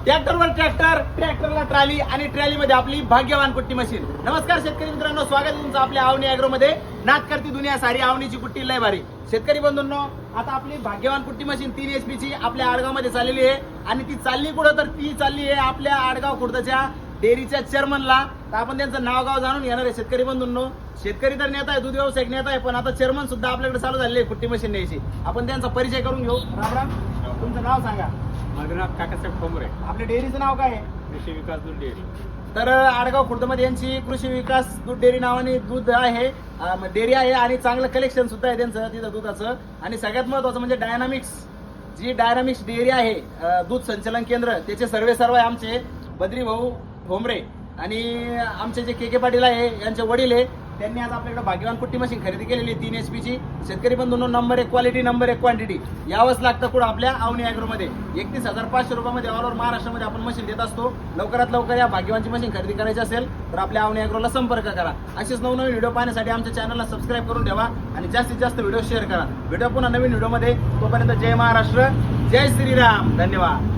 ट्रॅक्टरवर ट्रॅक्टर, ट्रॅक्टरला ट्रॉली आणि ट्रॉलीमध्ये आपली भाग्यवान कुट्टी मशीन. नमस्कार शेतकरी मित्रांनो, स्वागत आहे तुमचं आपल्या आवनी ॲग्रो मध्ये. नाद करती दुनिया सारी, आवनीची कुट्टी लय भारी. शेतकरी बंधूंनो, आता आपली भाग्यवान कुट्टी मशीन 3 HP ची आपल्या आडगाव मध्ये चाललेली आहे आणि ती चालली कुठं, तर ती चालली आहे आपल्या आडगाव खुर्दच्या डेअरीच्या चेअरमनला. तर आपण त्यांचं नाव गाव जाणून घेणार आहे. शेतकरी बंधूंनो, शेतकरी तर नेता आहे, दूध व्यावसायिक नेता आहे, पण आता चेअरमन सुद्धा आपल्याकडे चालू झालेले आहे कुट्टी मशीन न्यायची. आपण त्यांचा परिचय करून घेऊ. राम राम, तुमचं नाव सांगा. माझं नाव काकासाहेब खोमरे, आपल्या डेअरीचं नाव काय आहे? कृषी विकास दूध डेअरी. तर आडगाव खुर्दमध्ये यांची कृषी विकास दूध डेअरी नावाने दूध आहे, डेअरी आहे आणि चांगलं कलेक्शन सुद्धा आहे त्यांचं तिथं दुधाचं. आणि सगळ्यात महत्वाचं म्हणजे डायनामिक्स, जी डायनामिक्स डेअरी आहे, दूध संचलन केंद्र, त्याचे सर्व आहे आमचे बद्री भाऊ ठोंबरे आणि आमचे जे के पाटील आहे यांचे वडील आहे. त्यांनी आज आपल्याकडे भाग्यवान कुट्टी मशीन खरेदी केलेली 3 HP ची. शेतकरी बंधूंनो, नंबर 1 क्वालिटी, नंबर 1 क्वांटिटी यावंच लागतं कुठं आपल्या आवनी ॲग्रो मध्ये. 31,500 रुपयामध्ये ऑल ओव्हर महाराष्ट्रामध्ये आपण मशीन देत असतो. लवकरात लवकर या भाग्यवानची मशीन खरेदी करायची असेल तर आपल्या आवनी ॲग्रोला संपर्क करा. असेच नवनवीन व्हिडिओ पाहण्यासाठी आमच्या चॅनलला सबस्क्राईब करून ठेवा आणि जास्तीत जास्त व्हिडिओ शेअर करा. व्हिडिओ पुन्हा नवीन व्हिडिओमध्ये. तोपर्यंत जय महाराष्ट्र, जय श्रीराम, धन्यवाद.